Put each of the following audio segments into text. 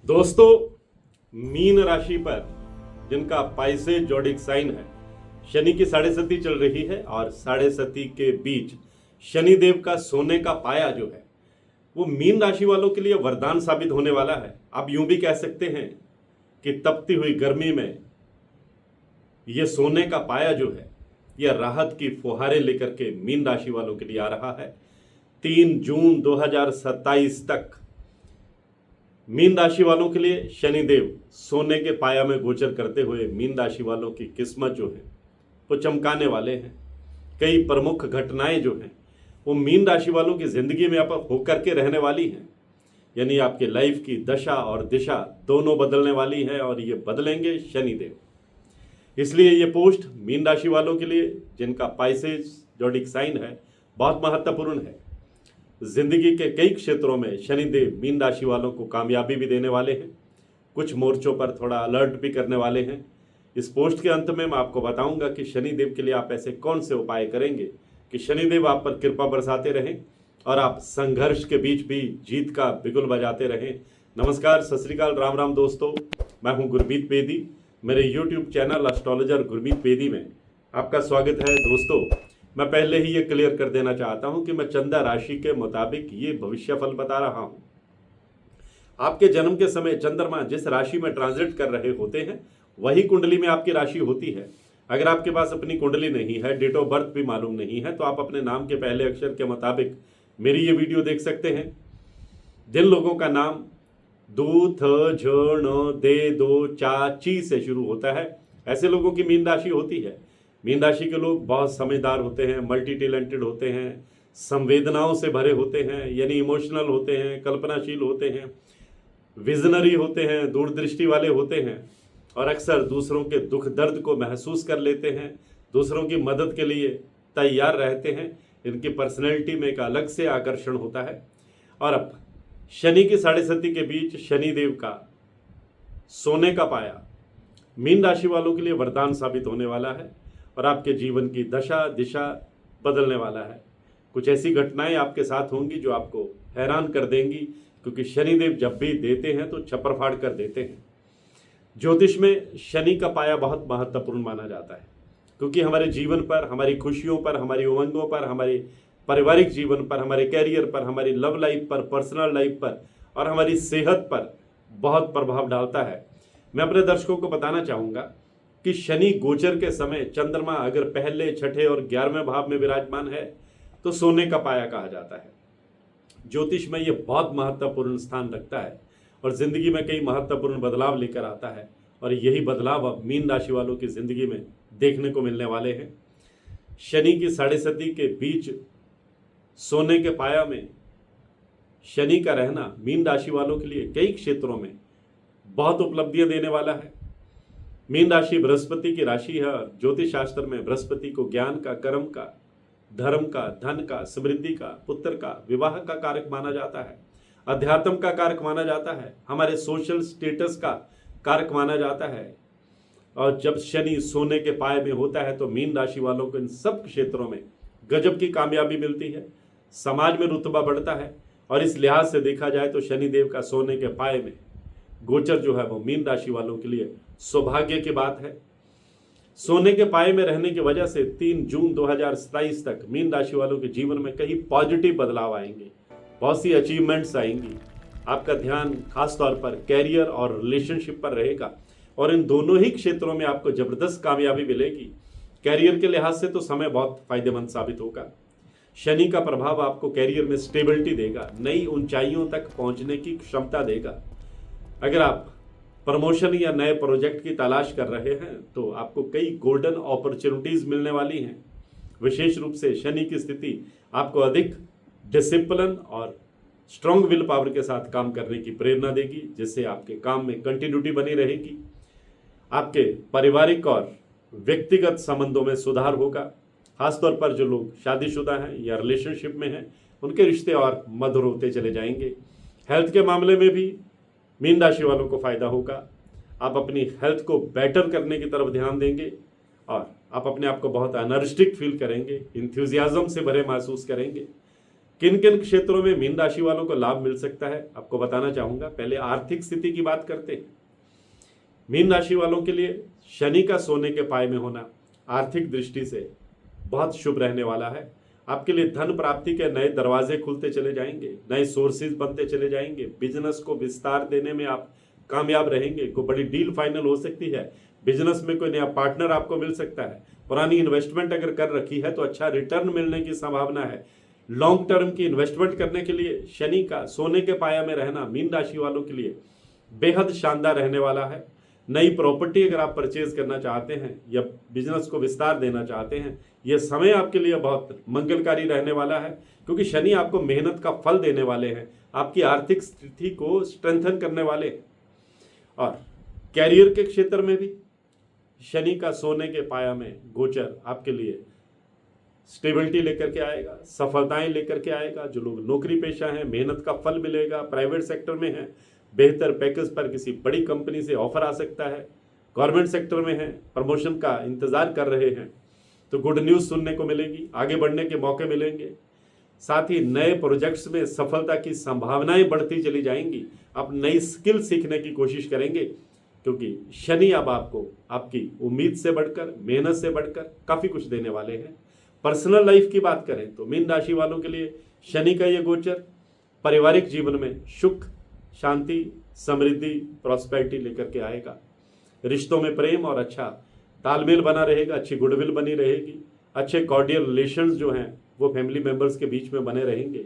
दोस्तों, मीन राशि पर जिनका पाइसे जोडिक साइन है, शनि की साढ़े सती चल रही है और साढ़े सती के बीच शनिदेव का सोने का पाया जो है वो मीन राशि वालों के लिए वरदान साबित होने वाला है। आप यूं भी कह सकते हैं कि तपती हुई गर्मी में ये सोने का पाया जो है यह राहत की फुहारें लेकर के मीन राशि वालों के लिए आ रहा है। 3 जून 2027 तक मीन राशि वालों के लिए शनिदेव सोने के पाया में गोचर करते हुए मीन राशि वालों की किस्मत जो है वो चमकाने वाले हैं। कई प्रमुख घटनाएं जो हैं वो मीन राशि वालों की जिंदगी में आप होकर के रहने वाली हैं, यानी आपके लाइफ की दशा और दिशा दोनों बदलने वाली है और ये बदलेंगे शनिदेव। इसलिए ये पोस्ट मीन राशि वालों के लिए जिनका पाइसेज जोडिक साइन है बहुत महत्वपूर्ण है। जिंदगी के कई क्षेत्रों में शनिदेव मीन राशि वालों को कामयाबी भी देने वाले हैं, कुछ मोर्चों पर थोड़ा अलर्ट भी करने वाले हैं। इस पोस्ट के अंत में मैं आपको बताऊंगा कि शनिदेव के लिए आप ऐसे कौन से उपाय करेंगे कि शनिदेव आप पर कृपा बरसाते रहें और आप संघर्ष के बीच भी जीत का बिगुल बजाते रहें। नमस्कार, सत श्री अकाल, राम राम दोस्तों, मैं हूं गुरमीत बेदी। मेरे YouTube channel astrologer Gurmeet Bedi में आपका स्वागत है। दोस्तों, मैं पहले ही ये क्लियर कर देना चाहता हूं कि मैं चंदा राशि के मुताबिक ये भविष्यफल बता रहा हूं। आपके जन्म के समय चंद्रमा जिस राशि में ट्रांजिट कर रहे होते हैं वही कुंडली में आपकी राशि होती है। अगर आपके पास अपनी कुंडली नहीं है, डेट ऑफ बर्थ भी मालूम नहीं है, तो आप अपने नाम के पहले अक्षर के मुताबिक मेरी ये वीडियो देख सकते हैं। जिन लोगों का नाम दू, थ, झ, न, दे, दो, चा, ची से शुरू होता है, ऐसे लोगों की मीन राशि होती है। मीन राशि के लोग बहुत समझदार होते हैं, मल्टी टैलेंटेड होते हैं, संवेदनाओं से भरे होते हैं, यानी इमोशनल होते हैं, कल्पनाशील होते हैं, विजनरी होते हैं, दूरदृष्टि वाले होते हैं और अक्सर दूसरों के दुख दर्द को महसूस कर लेते हैं, दूसरों की मदद के लिए तैयार रहते हैं। इनकी पर्सनैलिटी में एक अलग से आकर्षण होता है। और अब शनि की साढ़े सती के बीच शनिदेव का सोने का पाया मीन राशि वालों के लिए वरदान साबित होने वाला है और आपके जीवन की दशा दिशा बदलने वाला है। कुछ ऐसी घटनाएं आपके साथ होंगी जो आपको हैरान कर देंगी, क्योंकि शनिदेव जब भी देते हैं तो छप्पर फाड़ कर देते हैं। ज्योतिष में शनि का पाया बहुत महत्वपूर्ण माना जाता है, क्योंकि हमारे जीवन पर, हमारी खुशियों पर, हमारी उमंगों पर, हमारे पारिवारिक जीवन पर, हमारे कैरियर पर, हमारी लव लाइफ पर, पर्सनल लाइफ पर और हमारी सेहत पर बहुत प्रभाव डालता है। मैं अपने दर्शकों को बताना चाहूँगा कि शनि गोचर के समय चंद्रमा अगर पहले, छठे और 11वें भाव में विराजमान है तो सोने का पाया कहा जाता है। ज्योतिष में यह बहुत महत्वपूर्ण स्थान रखता है और जिंदगी में कई महत्वपूर्ण बदलाव लेकर आता है और यही बदलाव अब मीन राशि वालों की जिंदगी में देखने को मिलने वाले हैं। शनि की साढ़े सती के बीच सोने के पाया में शनि का रहना मीन राशि वालों के लिए कई क्षेत्रों में बहुत उपलब्धियां देने वाला है। मीन राशि बृहस्पति की राशि है। ज्योतिष शास्त्र में बृहस्पति को ज्ञान का, कर्म का, धर्म का, धन का, समृद्धि का, पुत्र का, विवाह का कारक माना जाता है, अध्यात्म का कारक माना जाता है, हमारे सोशल स्टेटस का कारक माना जाता है। और जब शनि सोने के पाए में होता है तो मीन राशि वालों को इन सब क्षेत्रों में गजब की कामयाबी मिलती है, समाज में रुतबा बढ़ता है। और इस लिहाज से देखा जाए तो शनिदेव का सोने के पाए में गोचर जो है वो मीन राशि वालों के लिए सौभाग्य की बात है। सोने के पाए में रहने की वजह से 3 जून 2027 तक मीन राशि वालों के जीवन में कई पॉजिटिव बदलाव आएंगे, बहुत सी अचीवमेंट्स आएंगी। आपका ध्यान खास तौर पर कैरियर और रिलेशनशिप पर रहेगा और इन दोनों ही क्षेत्रों में आपको जबरदस्त कामयाबी मिलेगी। कैरियर के लिहाज से तो समय बहुत फायदेमंद साबित होगा। शनि का प्रभाव आपको कैरियर में स्टेबिलिटी देगा, नई ऊंचाइयों तक पहुंचने की क्षमता देगा। अगर आप प्रमोशन या नए प्रोजेक्ट की तलाश कर रहे हैं तो आपको कई गोल्डन अपॉर्चुनिटीज मिलने वाली हैं। विशेष रूप से शनि की स्थिति आपको अधिक डिसिप्लिन और स्ट्रॉन्ग विल पावर के साथ काम करने की प्रेरणा देगी, जिससे आपके काम में कंटिन्यूटी बनी रहेगी। आपके पारिवारिक और व्यक्तिगत संबंधों में सुधार होगा। खासतौर पर जो लोग शादीशुदा हैं या रिलेशनशिप में हैं उनके रिश्ते और मधुर होते चले जाएंगे। हेल्थ के मामले में भी मीन राशि वालों को फायदा होगा। आप अपनी हेल्थ को बेटर करने की तरफ ध्यान देंगे और आप अपने आप को बहुत एनर्जेटिक फील करेंगे, इंथ्यूजियाज्म से भरे महसूस करेंगे। किन किन क्षेत्रों में मीन राशि वालों को लाभ मिल सकता है आपको बताना चाहूंगा। पहले आर्थिक स्थिति की बात करते हैं। मीन राशि वालों के लिए शनि का सोने के पाए में होना आर्थिक दृष्टि से बहुत शुभ रहने वाला है। आपके लिए धन प्राप्ति के नए दरवाजे खुलते चले जाएंगे, नए सोर्सेज बनते चले जाएंगे, बिजनेस को विस्तार देने में आप कामयाब रहेंगे, कोई बड़ी डील फाइनल हो सकती है, बिजनेस में कोई नया पार्टनर आपको मिल सकता है, पुरानी इन्वेस्टमेंट अगर कर रखी है तो अच्छा रिटर्न मिलने की संभावना है। लॉन्ग टर्म की इन्वेस्टमेंट करने के लिए शनि का सोने के पाया में रहना मीन राशि वालों के लिए बेहद शानदार रहने वाला है। नई प्रॉपर्टी अगर आप परचेज करना चाहते हैं या बिजनेस को विस्तार देना चाहते हैं, यह समय आपके लिए बहुत मंगलकारी रहने वाला है, क्योंकि शनि आपको मेहनत का फल देने वाले हैं, आपकी आर्थिक स्थिति को स्ट्रेंथन करने वाले हैं। और कैरियर के क्षेत्र में भी शनि का सोने के पाया में गोचर आपके लिए स्टेबिलिटी लेकर के आएगा, सफलताएं लेकर के आएगा। जो लोग नौकरी पेशा हैं, मेहनत का फल मिलेगा, प्राइवेट सेक्टर में है, बेहतर पैकेज पर किसी बड़ी कंपनी से ऑफर आ सकता है, गवर्नमेंट सेक्टर में है, प्रमोशन का इंतजार कर रहे हैं तो गुड न्यूज़ सुनने को मिलेगी, आगे बढ़ने के मौके मिलेंगे। साथ ही नए प्रोजेक्ट्स में सफलता की संभावनाएं बढ़ती चली जाएंगी। आप नई स्किल सीखने की कोशिश करेंगे, क्योंकि शनि अब आपको आपकी उम्मीद से बढ़कर, मेहनत से बढ़कर काफ़ी कुछ देने वाले हैं। पर्सनल लाइफ की बात करें तो मीन राशि वालों के लिए शनि का ये गोचर पारिवारिक जीवन में सुख, शांति, समृद्धि, प्रॉस्पेरिटी लेकर के आएगा। रिश्तों में प्रेम और अच्छा तालमेल बना रहेगा, अच्छी गुडविल बनी रहेगी, अच्छे कॉर्डियल रिलेशंस जो हैं वो फैमिली मेंबर्स के बीच में बने रहेंगे।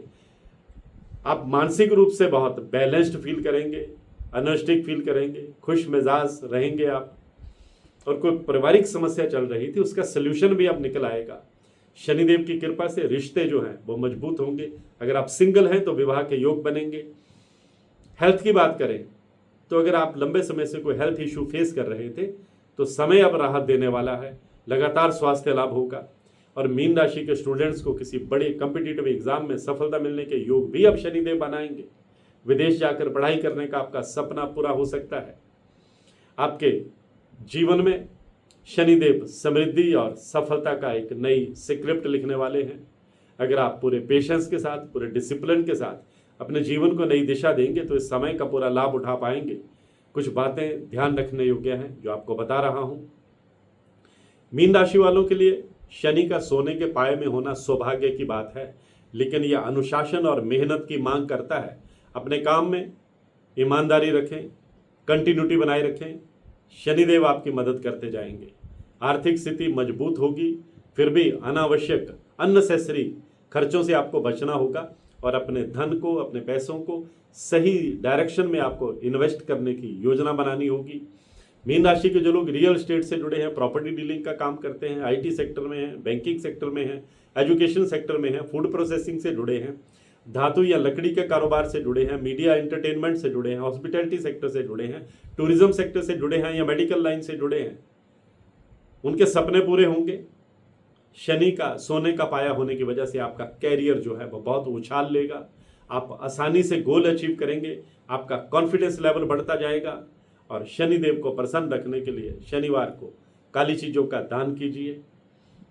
आप मानसिक रूप से बहुत बैलेंस्ड फील करेंगे, एनर्जेटिक फील करेंगे, खुश मिजाज रहेंगे आप। और कोई पारिवारिक समस्या चल रही थी उसका सल्यूशन भी अब निकल आएगा। शनिदेव की कृपा से रिश्ते जो हैं वो मजबूत होंगे। अगर आप सिंगल हैं तो विवाह के योग बनेंगे। हेल्थ की बात करें तो अगर आप लंबे समय से कोई हेल्थ इशू फेस कर रहे थे तो समय अब राहत देने वाला है, लगातार स्वास्थ्य लाभ होगा। और मीन राशि के स्टूडेंट्स को किसी बड़े कॉम्पिटिटिव एग्जाम में सफलता मिलने के योग भी अब शनिदेव बनाएंगे। विदेश जाकर पढ़ाई करने का आपका सपना पूरा हो सकता है। आपके जीवन में शनिदेव समृद्धि और सफलता का एक नई स्क्रिप्ट लिखने वाले हैं। अगर आप पूरे पेशेंस के साथ, पूरे डिसिप्लिन के साथ अपने जीवन को नई दिशा देंगे तो इस समय का पूरा लाभ उठा पाएंगे। कुछ बातें ध्यान रखने योग्य हैं जो आपको बता रहा हूं। मीन राशि वालों के लिए शनि का सोने के पाए में होना सौभाग्य की बात है, लेकिन यह अनुशासन और मेहनत की मांग करता है। अपने काम में ईमानदारी रखें, कंटिन्यूटी बनाए रखें, शनिदेव आपकी मदद करते जाएंगे। आर्थिक स्थिति मजबूत होगी, फिर भी अनावश्यक अननेसेसरी खर्चों से आपको बचना होगा और अपने धन को, अपने पैसों को सही डायरेक्शन में आपको इन्वेस्ट करने की योजना बनानी होगी। मीन राशि के जो लोग रियल एस्टेट से जुड़े हैं, प्रॉपर्टी डीलिंग का काम करते हैं, आईटी सेक्टर में हैं, बैंकिंग सेक्टर में हैं, एजुकेशन सेक्टर में हैं, फूड प्रोसेसिंग से जुड़े हैं, धातु या लकड़ी के कारोबार से जुड़े हैं, मीडिया एंटरटेनमेंट से जुड़े हैं, हॉस्पिटैलिटी सेक्टर से जुड़े हैं, टूरिज्म सेक्टर से जुड़े हैं या मेडिकल लाइन से जुड़े हैं, उनके सपने पूरे होंगे। शनि का सोने का पाया होने की वजह से आपका कैरियर जो है वो बहुत उछाल लेगा। आप आसानी से गोल अचीव करेंगे, आपका कॉन्फिडेंस लेवल बढ़ता जाएगा। और शनिदेव को प्रसन्न रखने के लिए शनिवार को काली चीज़ों का दान कीजिए।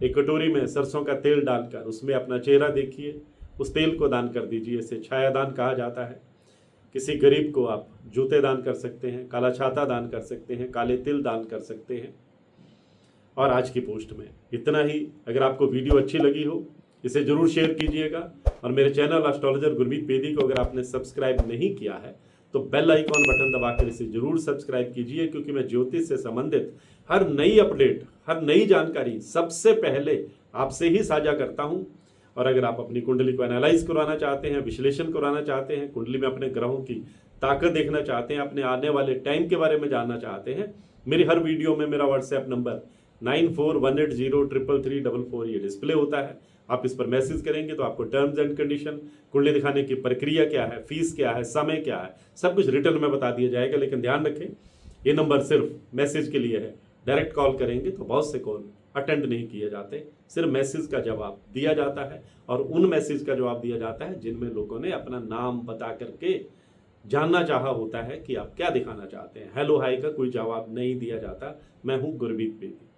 एक कटोरी में सरसों का तेल डालकर उसमें अपना चेहरा देखिए, उस तेल को दान कर दीजिए। इसे छाया दान कहा जाता है। किसी गरीब को आप जूते दान कर सकते हैं, काला छाता दान कर सकते हैं, काले तिल दान कर सकते हैं। और आज की पोस्ट में इतना ही। अगर आपको वीडियो अच्छी लगी हो इसे जरूर शेयर कीजिएगा। और मेरे चैनल एस्ट्रोलॉजर गुरमीत बेदी को अगर आपने सब्सक्राइब नहीं किया है तो बेल आइकॉन बटन दबाकर इसे जरूर सब्सक्राइब कीजिए, क्योंकि मैं ज्योतिष से संबंधित हर नई अपडेट, हर नई जानकारी सबसे पहले आपसे ही साझा करता हूं। और अगर आप अपनी कुंडली को एनालाइज करवाना चाहते हैं, विश्लेषण करवाना चाहते हैं, कुंडली में अपने ग्रहों की ताकत देखना चाहते हैं, अपने आने वाले टाइम के बारे में जानना चाहते हैं, मेरी हर वीडियो में मेरा व्हाट्सएप नंबर 9418033344 ये डिस्प्ले होता है। आप इस पर मैसेज करेंगे तो आपको टर्म्स एंड कंडीशन, कुंडली दिखाने की प्रक्रिया क्या है, फीस क्या है, समय क्या है, सब कुछ रिटर्न में बता दिया जाएगा। लेकिन ध्यान रखें ये नंबर सिर्फ मैसेज के लिए है। डायरेक्ट कॉल करेंगे तो बहुत से कॉल अटेंड नहीं किए जाते, सिर्फ मैसेज का जवाब दिया जाता है। और उन मैसेज का जवाब दिया जाता है जिनमें लोगों ने अपना नाम बता करके जानना चाहा होता है कि आप क्या दिखाना चाहते हैं। हेलो हाय का कोई जवाब नहीं दिया जाता। मैं हूँ गुरमीत बेदी।